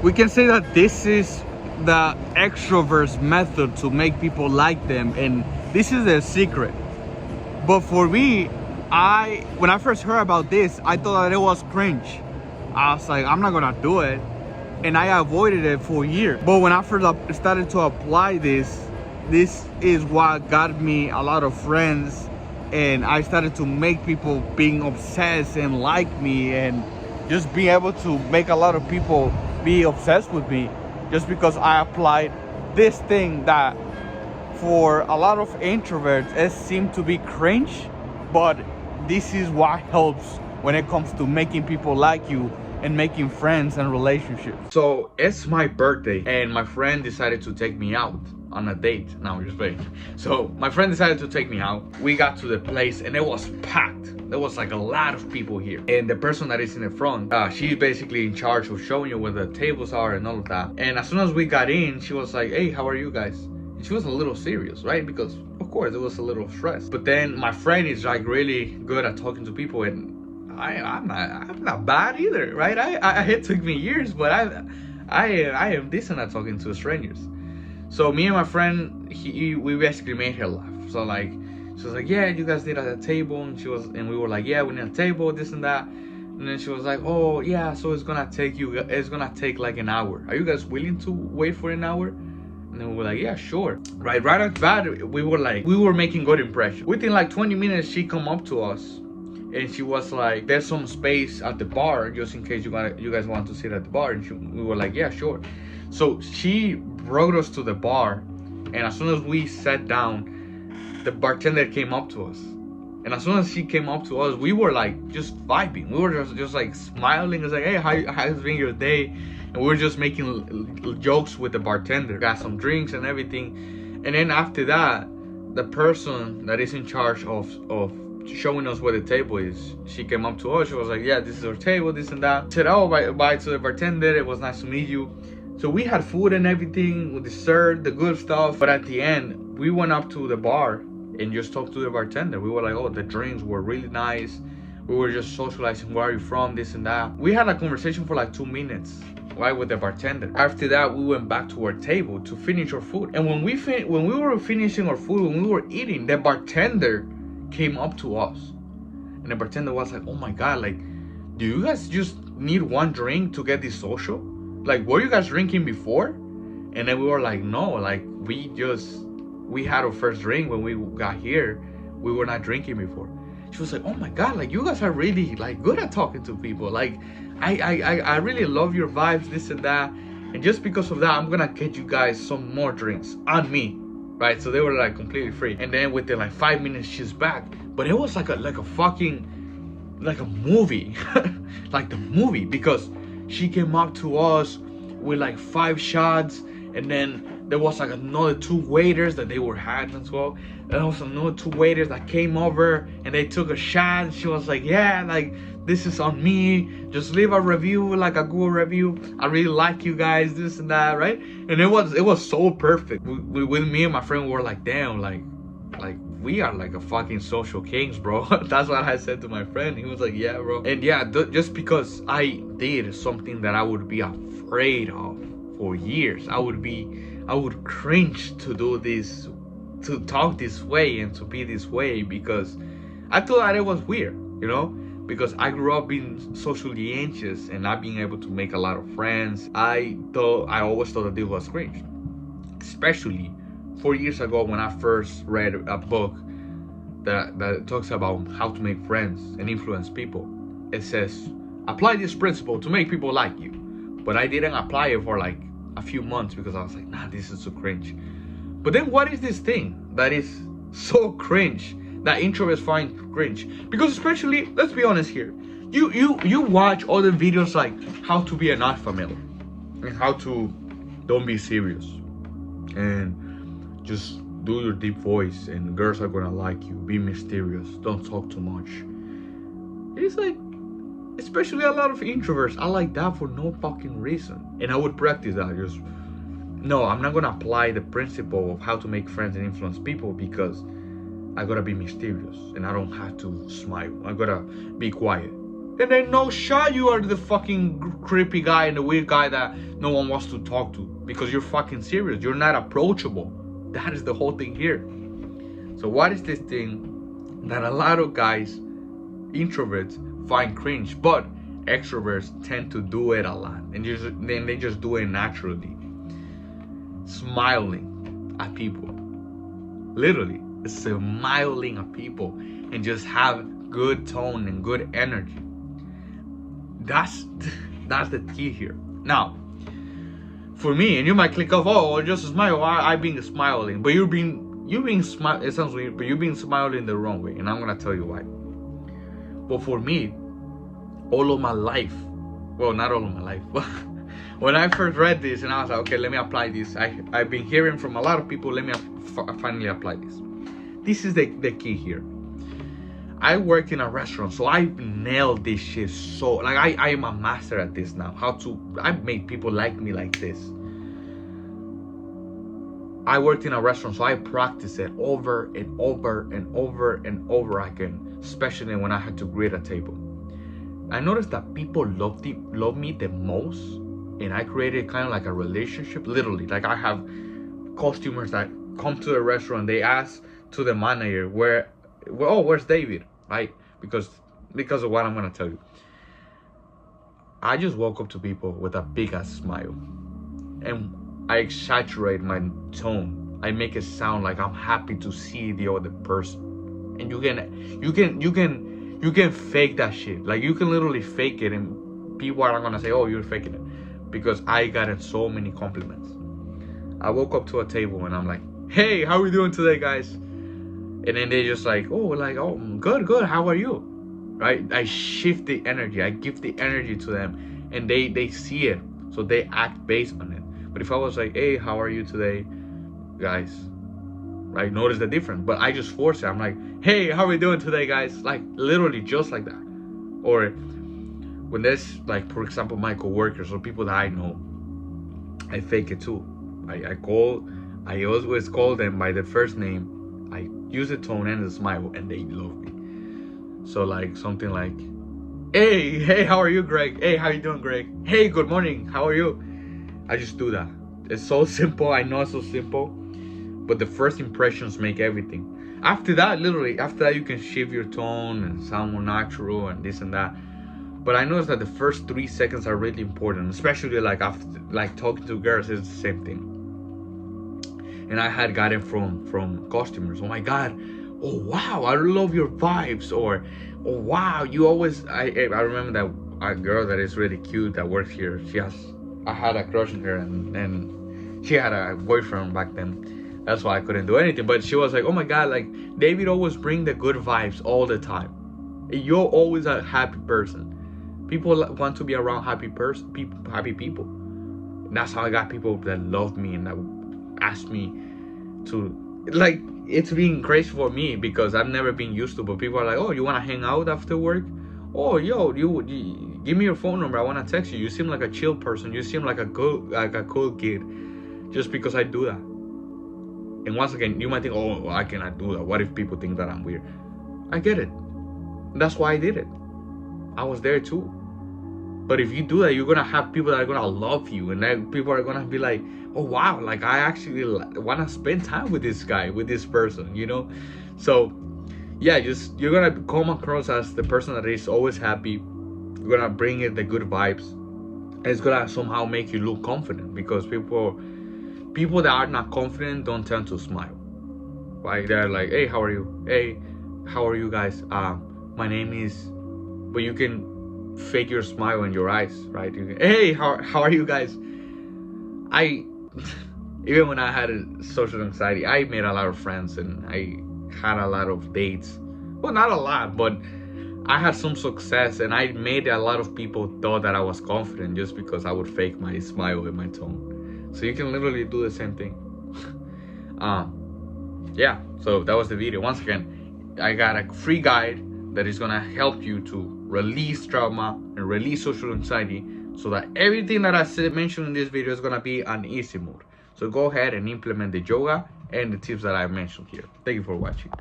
We can say that this is the extrovert's method to make people like them, and this is their secret. But for me, when I first heard about this, I thought that it was cringe. I was like, I'm not gonna do it, and I avoided it for years. But when I first started to apply this is what got me a lot of friends, and I started to make people being obsessed and like me, and just being able to make a lot of people be obsessed with me, just because I applied this thing that for a lot of introverts it seemed to be cringe, but this is what helps when it comes to making people like you and making friends and relationships. So it's my birthday, and my friend decided to take me out on a date. No, I'm just playing. So my friend decided to take me out. We got to the place and it was packed. There was like a lot of people here, and the person that is in the front, she's basically in charge of showing you where the tables are and all of that. And as soon as we got in, she was like, hey, how are you guys? And she was a little serious, right? Because of course it was a little stressed. But then my friend is like really good at talking to people, and I'm not bad either, right? It took me years, but I am decent at talking to strangers. So me and my friend, we basically made her laugh. So like, she was like, yeah, you guys need a table, and we were like, yeah, we need a table, this and that. And then she was like, oh yeah, so it's gonna take like an hour. Are you guys willing to wait for an hour? And then we were like, yeah, sure. Right off the bat, we were making good impression. Within like 20 minutes, she come up to us, and she was like, there's some space at the bar just in case you guys want to sit at the bar. And we were like, yeah, sure. So she brought us to the bar, and as soon as we sat down, the bartender came up to us. And as soon as she came up to us, we were like just vibing. We were just like smiling. It's like, hey, how's been your day? And we were just making jokes with the bartender. Got some drinks and everything. And then after that, the person that is in charge of showing us where the table is, she came up to us. She was like, yeah, this is our table, this and that. Said, oh, bye to the bartender. It was nice to meet you. So we had food and everything, with dessert, the good stuff. But at the end, we went up to the bar and just talked to the bartender. We were like, oh, the drinks were really nice. We were just socializing, where are you from, this and that. We had a conversation for like 2 minutes, right, with the bartender. After that, we went back to our table to finish our food. And when we were finishing our food, when we were eating, the bartender came up to us. And the bartender was like, oh my God, like, do you guys just need one drink to get this social? Like, were you guys drinking before? And then we were like, no, like, we had our first drink when we got here. We were not drinking before. She was like, oh my God, like, you guys are really like good at talking to people. Like, I really love your vibes, this and that. And just because of that, I'm gonna get you guys some more drinks on me, right? So they were like completely free. And then within like 5 minutes, she's back. But it was like a movie, like the movie, because she came up to us with like 5 shots, and then there was like another 2 waiters that they were having as well. There was another 2 waiters that came over and they took a shot. And she was like, yeah, like, this is on me. Just leave a review, like a good review. I really like you guys, this and that, right? And it was so perfect. With me and my friend, we were like, damn, like we are like a fucking social kings, bro. That's what I said to my friend. He was like, yeah, bro. And yeah, just because I did something that I would be afraid of for years, I would cringe to do this, to talk this way and to be this way, because I thought that it was weird, you know? Because I grew up being socially anxious and not being able to make a lot of friends. I always thought that it was cringe. Especially 4 years ago, when I first read a book that talks about how to make friends and influence people. It says, apply this principle to make people like you. But I didn't apply it for like a few months because I was like, nah, this is so cringe. But then what is this thing that is so cringe, that introverts find cringe? Because especially, let's be honest here, you watch all the videos like how to be an alpha male and how to don't be serious and just do your deep voice and girls are gonna like you, be mysterious, don't talk too much. It's like, especially a lot of introverts, I like that for no fucking reason. And I would practice that. Just, no, I'm not gonna apply the principle of how to make friends and influence people because I gotta be mysterious and I don't have to smile. I gotta be quiet And then no shot, you are the fucking creepy guy and the weird guy that no one wants to talk to because you're fucking serious. You're not approachable. That is the whole thing here. So what is this thing that a lot of guys, introverts, find cringe, but extroverts tend to do it a lot, and then they just do it naturally? Smiling at people. Literally, smiling at people and just have good tone and good energy. That's the key here. Now, for me, and you might click off, oh, just a smile. I've been smiling, but you're being smile. It sounds weird, but you've been smiling the wrong way, and I'm gonna tell you why. But for me, all of my life, well, not all of my life, but when I first read this, and I was like, okay, let me apply this. I've been hearing from a lot of people. Let me finally apply this. This is the key here. I worked in a restaurant, so I nailed this shit. So like I am a master at this now. I made people like me like this. I worked in a restaurant, so I practiced it over and over and over and over again, especially when I had to greet a table. I noticed that people love me the most, and I created kind of like a relationship, literally. Like I have customers that come to the restaurant, they ask to the manager, where's David, right? Because of what I'm gonna tell you. I just walk up to people with a big ass smile, and I exaggerate my tone. I make it sound like I'm happy to see the other person, and you can fake that shit. Like you can literally fake it, and people are gonna say, "Oh, you're faking it," because I got so many compliments. I woke up to a table and I'm like, "Hey, how are we doing today, guys?" And then they just like, "Oh, good. How are you?" Right? I shift the energy. I give the energy to them, and they see it, so they act based on it. But if I was like, "Hey, how are you today, guys?" Right? Notice the difference. But I just force it. I'm like, "Hey, how are we doing today, guys?" Like literally just like that. Or when there's like, for example, my coworkers or people that I know, I fake it too. I always call them by the first name. I use the tone and the smile, and they love me. So like something like, hey, how are you, Greg? Hey, how you doing, Greg? Hey, good morning. How are you? I just do that. It's so simple. I know it's so simple, but the first impressions make everything. After that, you can shift your tone and sound more natural and this and that. But I noticed that the first 3 seconds are really important, especially like after like talking to girls. It's the same thing. And I had gotten from customers, "Oh my God, oh wow, I love your vibes," or "Oh wow, you always." I remember that a girl that is really cute that works here. I had a crush on her, and she had a boyfriend back then. That's why I couldn't do anything. But she was like, "Oh my God, like David always bring the good vibes all the time. You're always a happy person. People want to be around happy people." And that's how I got people that love me and that asked me to, like, it's been crazy for me because I've never been used to, but people are like, "Oh, you want to hang out after work? Oh, yo, you give me your phone number. I want to text you. You seem like a chill person. You seem like a cool kid," just because I do that. And once again, you might think, "Oh, I cannot do that. What if people think that I'm weird?" I get it. That's why I did it. I was there too. But if you do that, you're gonna have people that are gonna love you, and then people are gonna be like, "Oh wow, like I actually want to spend time with this guy, with this person," you know. So yeah, you're gonna come across as the person that is always happy. You're gonna bring it the good vibes, and it's gonna somehow make you look confident, because people that are not confident don't tend to smile. Right? They're like, "Hey, how are you? Hey, how are you guys? My name is," but you can fake your smile in your eyes, right? You can, "Hey, how are you guys?" Even when I had a social anxiety, I made a lot of friends and I had a lot of dates. Well, not a lot, but I had some success, and I made a lot of people thought that I was confident just because I would fake my smile and my tone. So you can literally do the same thing. Yeah, so that was the video. Once again, I got a free guide that is gonna help you to release trauma and release social anxiety, so that everything that I mentioned in this video is gonna be on easy mode. So go ahead and implement the yoga and the tips that I mentioned here. Thank you for watching.